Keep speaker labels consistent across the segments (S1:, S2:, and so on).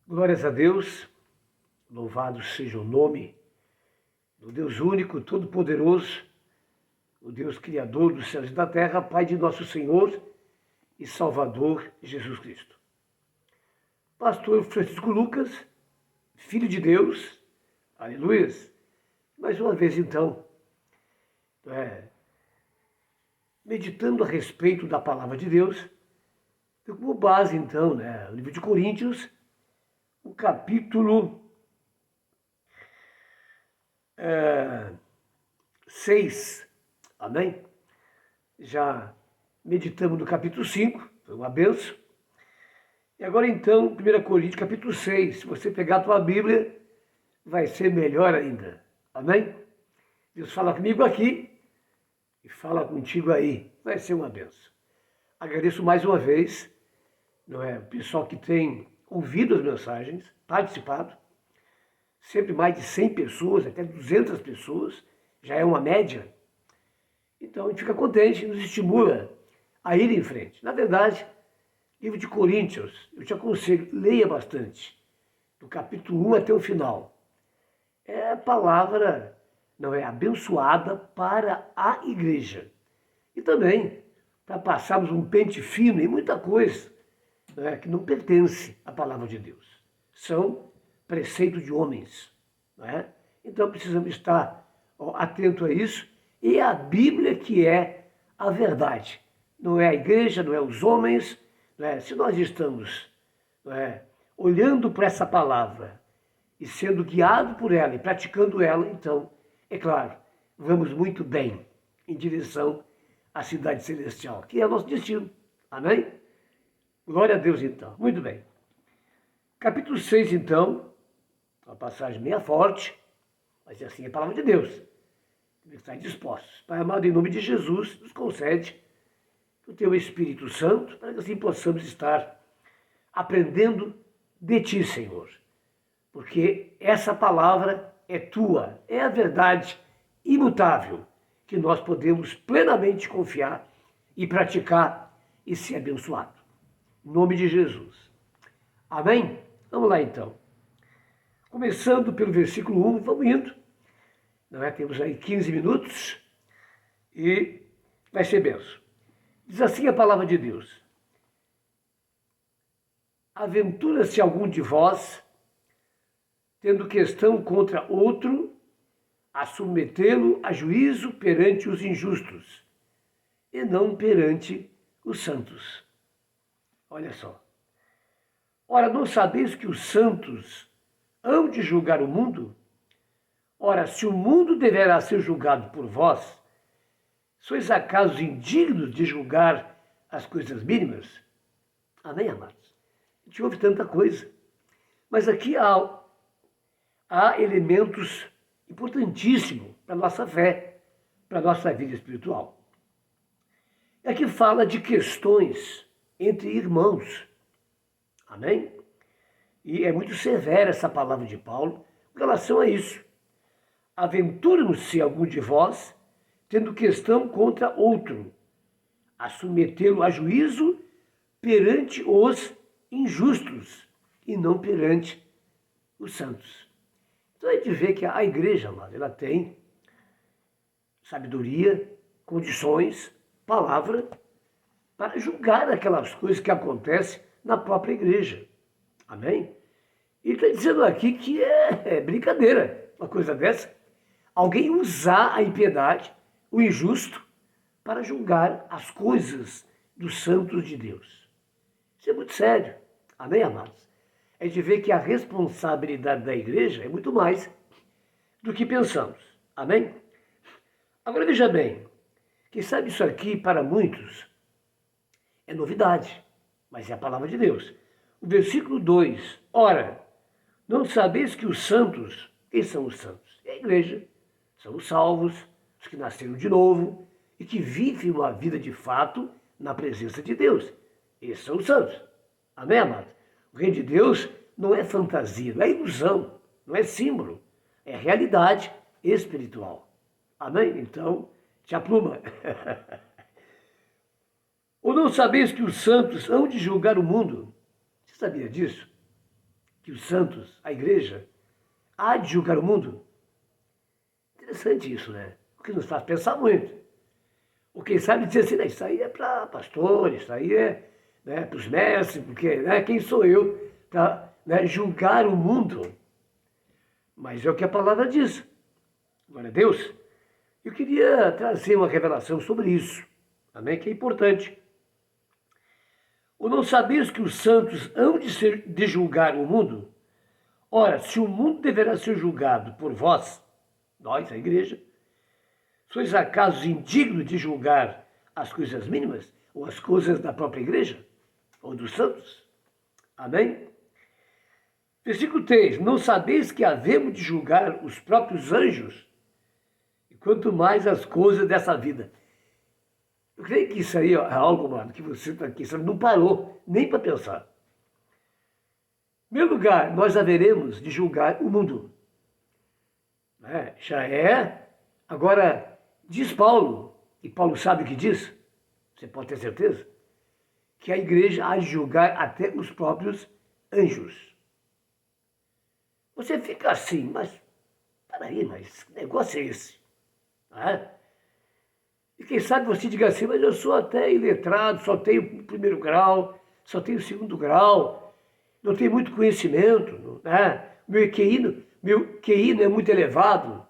S1: Glórias a Deus, louvado seja o nome do Deus único, todo-poderoso, o Deus Criador dos céus e da terra, Pai de nosso Senhor e Salvador Jesus Cristo. Pastor Francisco Lucas, Filho de Deus, aleluia, mais uma vez então, meditando a respeito da palavra de Deus, como base então, o livro de Coríntios, o capítulo 6, amém? Já meditamos no capítulo 5, foi uma benção. E agora então, 1 Coríntios capítulo 6, se você pegar a tua Bíblia, vai ser melhor ainda, amém? Deus fala comigo aqui e fala contigo aí, vai ser uma benção. Agradeço mais uma vez, o pessoal que tem ouvido as mensagens, participado, sempre mais de 100 pessoas, até 200 pessoas, já é uma média. Então a gente fica contente, nos estimula a ir em frente. Na verdade, livro de Coríntios, eu te aconselho, leia bastante, do capítulo 1 até o final. É a palavra, abençoada para a igreja. E também para passarmos um pente fino em muita coisa, que não pertence à palavra de Deus. São preceitos de homens. Então precisamos estar atento a isso. E é a Bíblia que é a verdade. Não é a igreja, não é os homens. Se nós estamos olhando para essa palavra e sendo guiado por ela e praticando ela, então, é claro, vamos muito bem em direção à cidade celestial, que é o nosso destino. Amém? Glória a Deus, então. Muito bem. Capítulo 6, então, uma passagem meia forte, mas assim é a palavra de Deus. Temos que estar dispostos. Pai amado, em nome de Jesus, nos concede o teu Espírito Santo, para que assim possamos estar aprendendo de ti, Senhor. Porque essa palavra é tua, é a verdade imutável, que nós podemos plenamente confiar e praticar e ser abençoado. Em nome de Jesus. Amém? Vamos lá então. Começando pelo versículo 1, vamos indo. Temos aí 15 minutos e vai ser benção. Diz assim a palavra de Deus. Aventura-se algum de vós, tendo questão contra outro, a submetê-lo a juízo perante os injustos, e não perante os santos. Olha só. Ora, não sabeis que os santos hão de julgar o mundo? Ora, se o mundo deverá ser julgado por vós, sois acaso indignos de julgar as coisas mínimas? Amém, amados? A gente ouve tanta coisa. Mas aqui há elementos importantíssimos para a nossa fé, para a nossa vida espiritual. Aqui fala de questões entre irmãos. Amém? E é muito severa essa palavra de Paulo com relação a isso. Aventura-se algum de vós, tendo questão contra outro, a submetê-lo a juízo perante os injustos e não perante os santos. Então a gente vê que a igreja, amado, ela tem sabedoria, condições, palavra, para julgar aquelas coisas que acontecem na própria igreja. Amém? E está dizendo aqui que é brincadeira uma coisa dessa. Alguém usar a impiedade, o injusto, para julgar as coisas dos santos de Deus. Isso é muito sério. Amém, amados? A gente vê que a responsabilidade da igreja é muito mais do que pensamos. Amém? Agora veja bem, quem sabe isso aqui para muitos é novidade, mas é a palavra de Deus. O versículo 2, ora, não sabeis que os santos, quem são os santos? É a igreja, são os salvos, os que nasceram de novo e que vivem uma vida de fato na presença de Deus. Esses são os santos. Amém, amado? O reino de Deus não é fantasia, não é ilusão, não é símbolo, é realidade espiritual. Amém? Então, te apluma. Ou não sabeis que os santos hão de julgar o mundo? Você sabia disso? que os santos, a igreja, há de julgar o mundo? Interessante isso, né? O que nos faz pensar muito. Ou quem sabe dizer assim, né, isso aí é para pastores, isso aí é, né, para os mestres, porque, né, quem sou eu para, né, julgar o mundo? Mas é o que a palavra diz. Glória a Deus. Eu queria trazer uma revelação sobre isso, amém? Que é importante. Ou não sabeis que os santos hão de julgar o mundo? Ora, se o mundo deverá ser julgado por vós, nós, a igreja, sois acaso indignos de julgar as coisas mínimas ou as coisas da própria igreja ou dos santos? Amém? Versículo 3. Não sabeis que havemos de julgar os próprios anjos? E quanto mais as coisas dessa vida. Eu creio que isso aí é algo, mano, que você está aqui, você não parou nem para pensar. Em primeiro lugar, nós haveremos de julgar o mundo. Já é. Agora, diz Paulo, e Paulo sabe o que diz, você pode ter certeza, que a igreja há de julgar até os próprios anjos. Você fica assim, mas, peraí, mas que negócio é esse? E quem sabe você diga assim, mas eu sou até iletrado, só tenho primeiro grau, só tenho segundo grau, não tenho muito conhecimento, né? Meu QI não é muito elevado.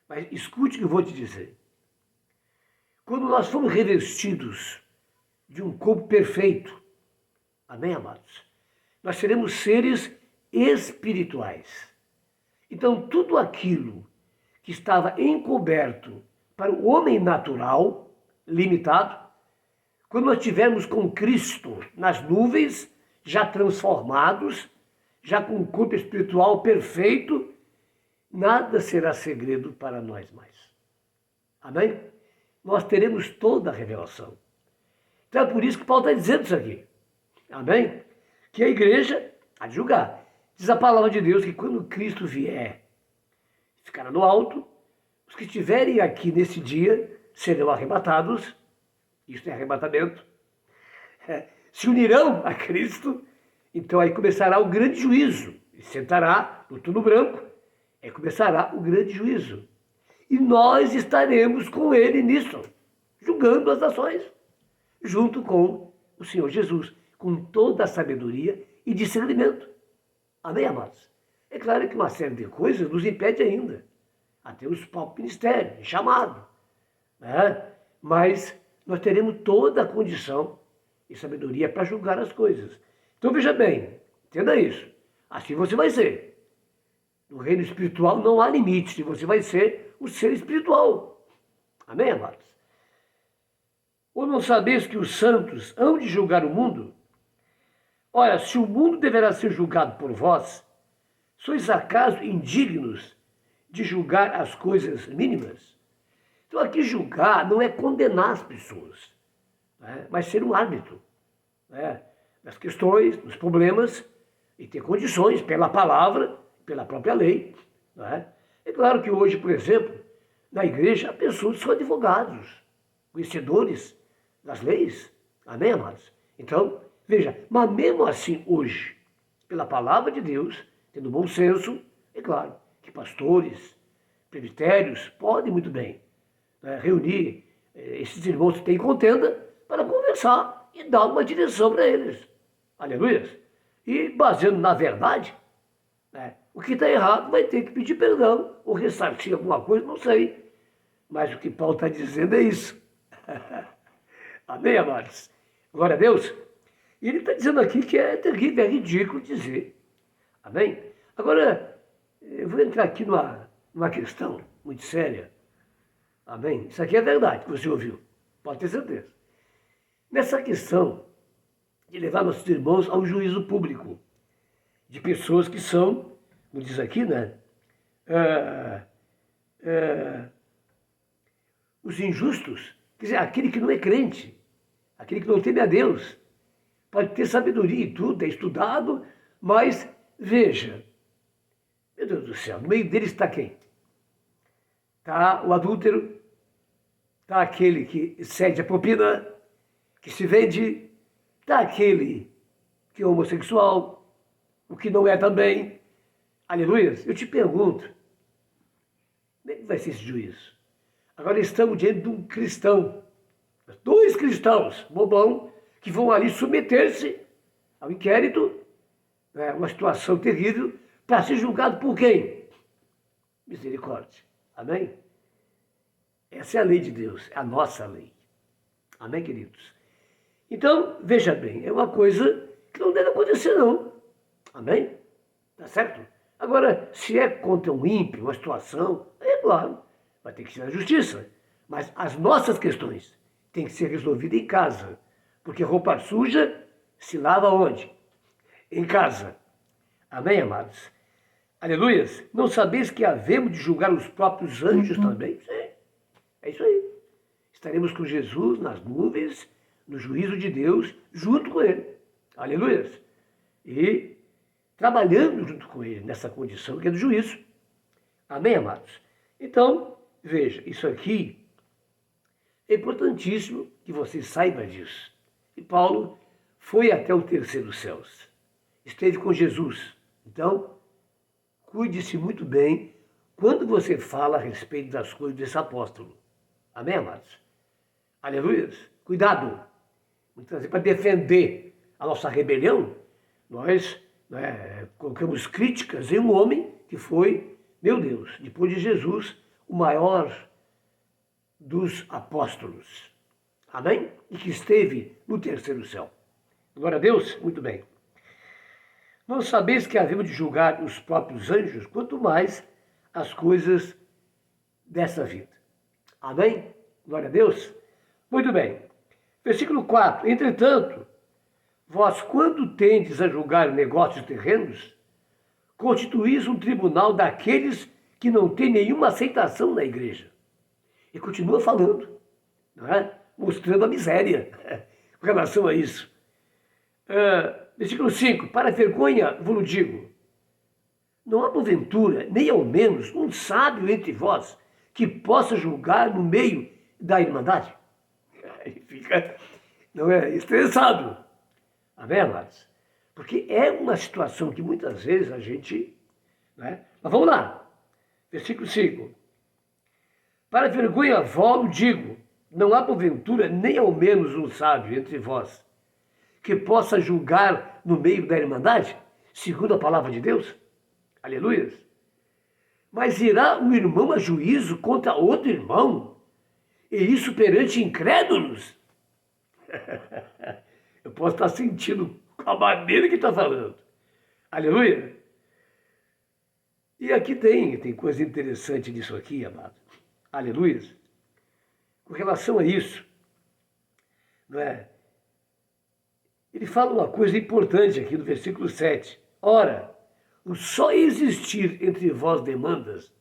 S1: Mas escute o que eu vou te dizer. Quando nós fomos revestidos de um corpo perfeito, amém, amados? Nós seremos seres espirituais. Então, tudo aquilo que estava encoberto para o homem natural, limitado, quando nós estivermos com Cristo nas nuvens, já transformados, já com um corpo espiritual perfeito, nada será segredo para nós mais. Amém? Nós teremos toda a revelação. Então é por isso que Paulo está dizendo isso aqui. Amém? Que a igreja há de julgar. Diz a palavra de Deus que quando Cristo vier, ficará no alto, os que estiverem aqui nesse dia serão arrebatados, isto é arrebatamento, se unirão a Cristo, então aí começará o grande juízo. E sentará no turno branco, aí começará o grande juízo. E nós estaremos com ele nisso, julgando as nações, junto com o Senhor Jesus, com toda a sabedoria e discernimento. Amém, amados? É claro que uma série de coisas nos impede ainda, até os próprios ministérios, chamado, né? Mas nós teremos toda a condição e sabedoria para julgar as coisas. Então veja bem, entenda isso. Assim você vai ser. No reino espiritual não há limite, você vai ser o ser espiritual. Amém, amados? Ou não sabeis que os santos hão de julgar o mundo? Ora, se o mundo deverá ser julgado por vós, sois acaso indignos de julgar as coisas mínimas? Então aqui julgar não é condenar as pessoas, né? Mas ser um árbitro, né? Nas questões, nos problemas, e ter condições pela palavra, pela própria lei. Né? É claro que hoje, por exemplo, na igreja há pessoas que são advogados, conhecedores das leis. Amém, amados? Então, veja, mas mesmo assim hoje, pela palavra de Deus, tendo bom senso, é claro que pastores, presbitérios podem muito bem, né, reunir esses irmãos que têm contenda para conversar e dar uma direção para eles. Aleluia. E baseando na verdade, né, o que está errado vai ter que pedir perdão ou ressarcir alguma coisa, não sei. Mas o que Paulo está dizendo é isso. Amém, amados? Glória a Deus. E ele está dizendo aqui que é terrível, é ridículo dizer. Amém? Agora, eu vou entrar aqui numa questão muito séria. Amém? Isso aqui é verdade que você ouviu. Pode ter certeza. Nessa questão de levar nossos irmãos ao juízo público, de pessoas que são, como diz aqui, né? Os injustos, quer dizer, aquele que não é crente, aquele que não teme a Deus, pode ter sabedoria e tudo, é estudado, mas veja, meu Deus do céu, no meio deles está quem? Está o adúltero, está aquele que cede a propina, que se vende, está aquele que é homossexual, o que não é também. Aleluia. Eu te pergunto, como é que vai ser esse juízo? Agora estamos diante de um cristão, dois cristãos, bobão, que vão ali submeter-se ao inquérito, uma situação terrível, para ser julgado por quem? Misericórdia. Amém? Essa é a lei de Deus, é a nossa lei. Amém, queridos? Então, veja bem, é uma coisa que não deve acontecer, não. Amém? Tá certo? Agora, se é contra um ímpio, uma situação, é claro, vai ter que ser a justiça. Mas as nossas questões têm que ser resolvidas em casa. Porque roupa suja se lava onde? Em casa. Amém, amados? Aleluias? Não sabeis que havemos de julgar os próprios anjos também? Sim, é isso aí. Estaremos com Jesus nas nuvens, no juízo de Deus, junto com Ele. Aleluias? E trabalhando junto com Ele nessa condição que é do juízo. Amém, amados? Então, veja, isso aqui é importantíssimo que você saiba disso. E Paulo foi até o terceiro céus. Esteve com Jesus. Então, cuide-se muito bem quando você fala a respeito das coisas desse apóstolo. Amém, amados? Aleluia. Cuidado. Muitas vezes, para defender a nossa rebelião, nós colocamos críticas em um homem que foi, meu Deus, depois de Jesus, o maior dos apóstolos. Amém? E que esteve no terceiro céu. Glória a Deus? Muito bem. Não sabeis que havemos de julgar os próprios anjos, quanto mais as coisas dessa vida. Amém? Glória a Deus? Muito bem. Versículo 4. Entretanto, vós, quando tendes a julgar negócios terrenos, constituís um tribunal daqueles que não têm nenhuma aceitação na igreja. E continua falando, não é? Mostrando a miséria com relação a isso. Versículo 5. Para vergonha vos digo, não há porventura, nem ao menos, um sábio entre vós que possa julgar no meio da irmandade. Aí fica, não é, estressado. Amém, amados? Porque é uma situação que muitas vezes a gente... Mas vamos lá. Versículo 5. Para vergonha vos digo, não há porventura, nem ao menos um sábio entre vós que possa julgar no meio da irmandade, segundo a palavra de Deus. Aleluia. Mas irá um irmão a juízo contra outro irmão, e isso perante incrédulos? Eu posso estar sentindo a maneira que está falando. Aleluia. E aqui tem coisa interessante nisso aqui, amado. Aleluia. Com relação a isso, não é? Ele fala uma coisa importante aqui no versículo 7. Ora, o só existir entre vós demandas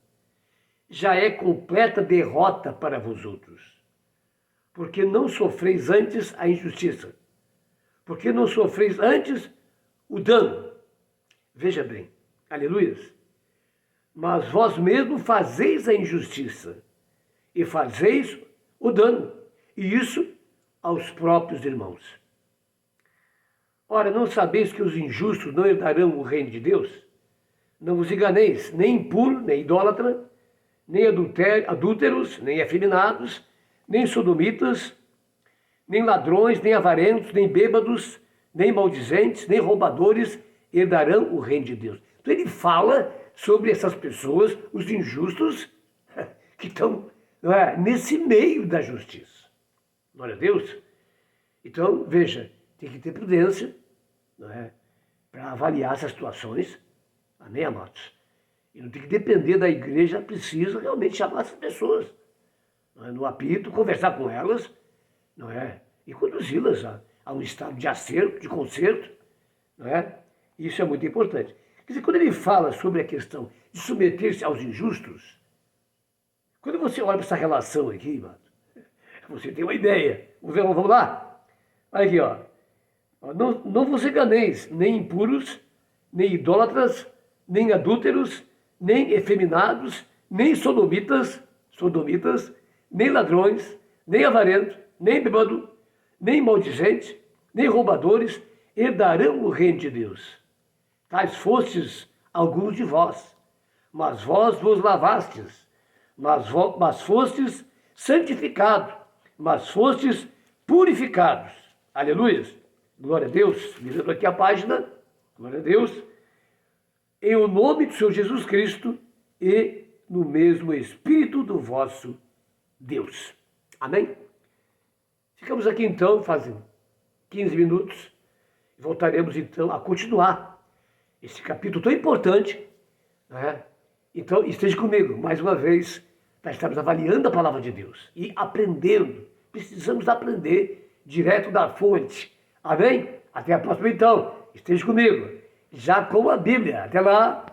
S1: já é completa derrota para vós outros, porque não sofreis antes a injustiça, porque não sofreis antes o dano. Veja bem, aleluia. Mas vós mesmos fazeis a injustiça e fazeis o dano, e isso aos próprios irmãos. Ora, não sabeis que os injustos não herdarão o reino de Deus? Não vos enganeis, nem impuro, nem idólatra, nem adúlteros, nem afeminados, nem sodomitas, nem ladrões, nem avarentos, nem bêbados, nem maldizentes, nem roubadores herdarão o reino de Deus. Então ele fala sobre essas pessoas, os injustos, que estão nesse meio da justiça. Glória a Deus. Então, veja, tem que ter prudência, para avaliar essas situações. Amém, amados? E não tem que depender da igreja, precisa realmente chamar essas pessoas no apito, conversar com elas, não é? E conduzi-las a um estado de acerto, de conserto, não é? Isso é muito importante. Quer dizer, quando ele fala sobre a questão de submeter-se aos injustos, quando você olha para essa relação aqui, mano, você tem uma ideia. Vamos lá? Olha aqui, ó. Não vos enganeis, nem impuros, nem idólatras, nem adúlteros, nem efeminados, nem sodomitas, nem ladrões, nem avarentos, nem bêbado, nem maldizentes, nem roubadores, herdarão o reino de Deus. tais fostes alguns de vós, mas vós vos lavastes, mas fostes santificados, mas fostes purificados. Aleluia! Glória a Deus. Virando aqui a página, glória a Deus. Em o nome do Senhor Jesus Cristo e no mesmo Espírito do vosso Deus. Amém? Ficamos aqui então, fazem 15 minutos, e voltaremos então a continuar esse capítulo tão importante, né? Então, esteja comigo, mais uma vez, para estarmos avaliando a palavra de Deus e aprendendo. Precisamos aprender direto da fonte. Amém? Até a próxima então. Esteja comigo, já com a Bíblia. Até lá.